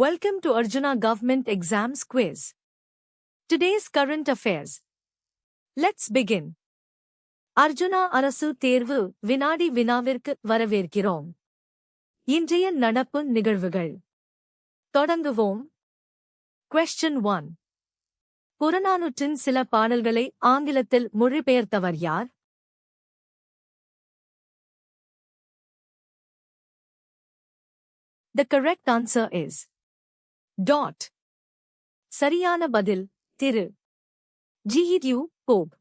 Welcome to Arjuna Government Exams Quiz. Today's current affairs. Let's begin. Arjuna அரசு தேர்வு வினாடி வினாவிற்கு வரவேற்கிறோம். இன்றைய நடப்பு நிகழ்வுகள். தொடங்குவோம். Question 1. புறநானூற்றின் சில பாடல்களை ஆங்கிலத்தில் மொழிபெயர்த்தவர் யார்? The correct answer is dot. சரியான பதில் திரு G.U. Pope.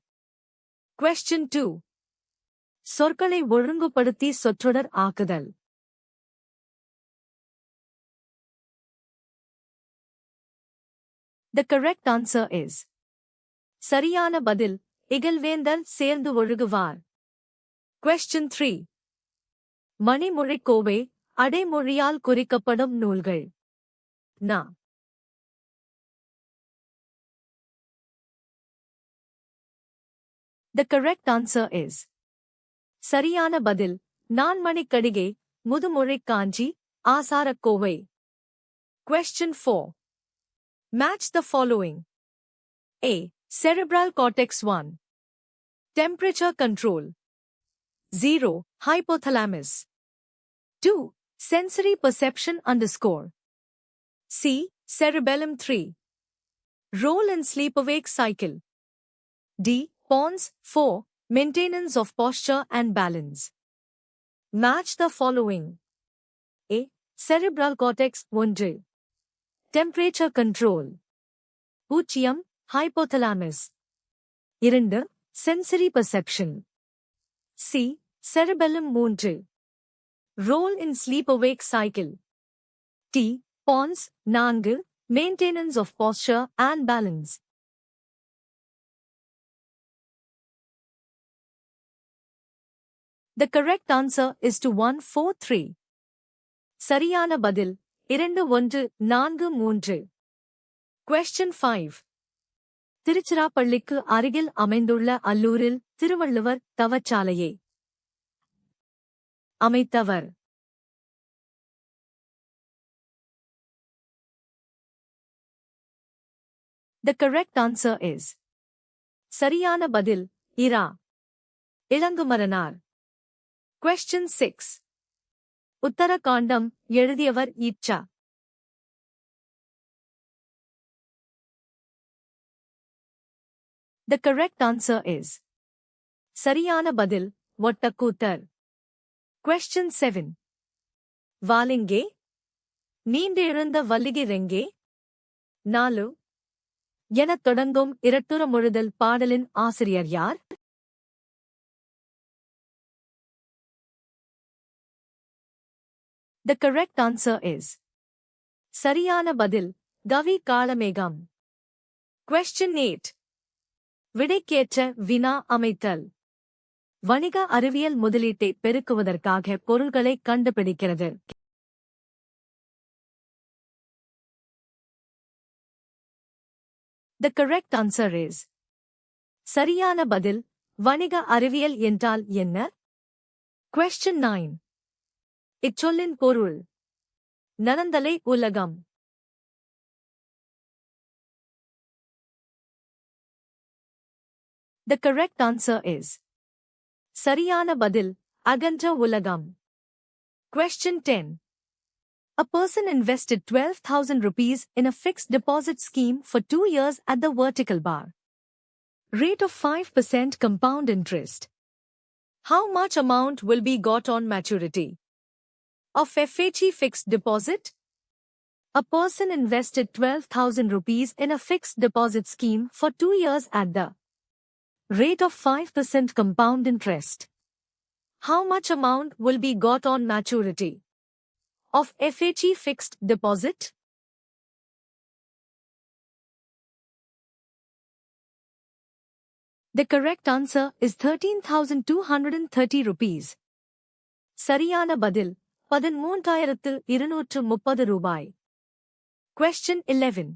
Question 2. சொற்களை ஒழுங்குபடுத்தி சொற்றொடர் ஆக்குதல். The correct answer is சரியான பதில் இகழ்வேந்தர் சேர்ந்து ஒழுகுவார். Question 3. மணிமொழிக்கோவை அடைமொழியால் குறிக்கப்படும் நூல்கள். நா. The correct answer is சரியான பதில் நான்மணிக்கடிகை முதுமொழிக் காஞ்சி Acharakkovai. Question 4. Match the following. A. Cerebral cortex 1. Temperature control. 0. Hypothalamus. 2. Sensory perception _ C. Cerebellum 3. Role in sleep-awake cycle. D. Pons 4. Maintenance of posture and balance. Match the following. A. Cerebral cortex 1. Temperature control. 0. Hypothalamus. 2. Sensory perception. C. Cerebellum 3. Role in sleep-awake cycle. T. Pons 4. Maintenance of posture and balance. The correct answer is to 1 4 3. சரியான பதில் 2 1 4 3. Question 5. திருச்சிராப்பள்ளிக்கு அருகில் அமைந்துள்ள அல்லூரில் Thiruvalluvar தவச்சாலையை அமைத்தவர். The correct answer is சரியான பதில் இரா. Ilangumaranar. Question 6. உத்தரகாண்டம் எழுதியவர் ஈச்சா. The correct answer is சரியான பதில் Ottakoothar. Question 7. வாலிங்கே நீண்டெழுந்த வல்லிகிரெங்கே 4 எனத் தொடங்கும் இரட்டுறமொழுதல் பாடலின் ஆசிரியர் யார்? The correct answer is சரியான பதில் கவி காளமேகம். Question 8. விடைக்கேற்ற வினா அமைத்தல். வணிக அறிவியல் முதலீட்டை பெருக்குவதற்காக பொருள்களை கண்டுபிடிக்கிறது. The correct answer is சரியான பதில் வணிக அறிவியல் என்றால் என்ன? Question 9. இச்சொல்லின் பொருள் நனந்தலை உலகம். The correct answer is சரியான பதில் அகன்ற உலகம். Question 10. A person invested 12,000 rupees in a fixed deposit scheme for 2 years at the vertical bar. Rate of 5% compound interest. How much amount will be got on maturity of FHE fixed deposit? A person invested 12,000 rupees in a fixed deposit scheme for 2 years at the rate of 5% compound interest. How much amount will be got on maturity of FHE fixed deposit? The correct answer is 13,230 rupees. சரியான பதில் 13,230 ரூபாய். Question 11.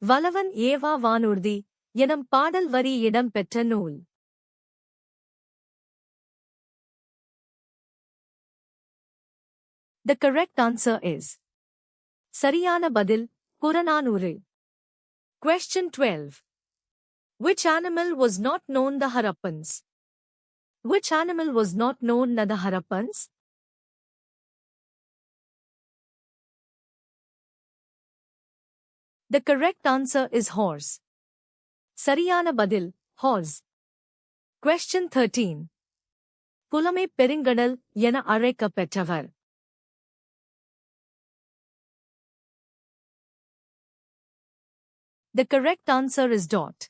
வலவன் ஏவா வானூர்தி எனும் பாடல் வரி இடம் பெற்ற நூல். The correct answer is சரியான பதில் Purananuru. Question 12. Which animal was not known the Harappans? Which animal was not known the Harappans? The correct answer is horse. சரியான பதில் horse. Question 13. புலமை பெருங்கடல் என அழைக்கப்பெற்றவர். The correct answer is dot.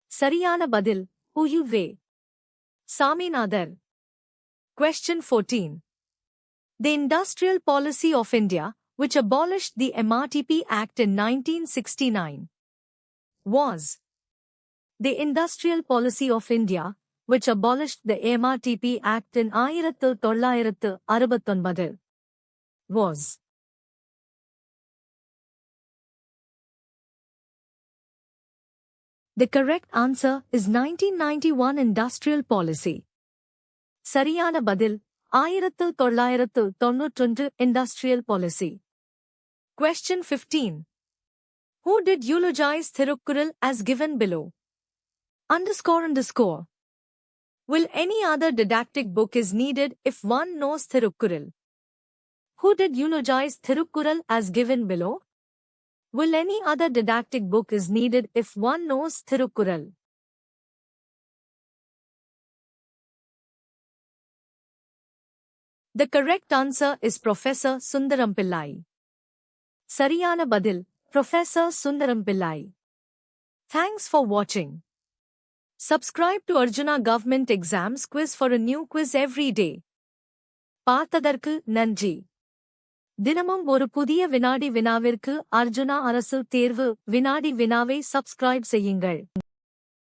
சரியான பதில் உயுவே. Saminathar. Question 14. The Industrial Policy of India, which abolished the MRTP Act in 1969, was. The Industrial Policy of India, which abolished the MRTP Act in 1969, was. The correct answer is 1991 Industrial Policy. சரியான பதில் 1991 Industrial Policy. Question 15. Who did eulogize Thirukkural as given below? __. Will any other didactic book is needed if one knows Thirukkural? Who did eulogize Thirukkural as given below? Will any other didactic book is needed if one knows Thirukkural? The correct answer is Professor Sundaram Pillai. சரியான பதில் Professor Sundaram Pillai. Thanks for watching. Subscribe to Arjuna Government Exams Quiz for a new quiz every day. பார்த்ததற்கு நன்றி. தினமும் ஒரு புதிய வினாடி வினாவிற்கு அர்ஜுனா அரசு தேர்வு வினாடி வினாவை சப்ஸ்கிரைப் செய்யுங்கள்.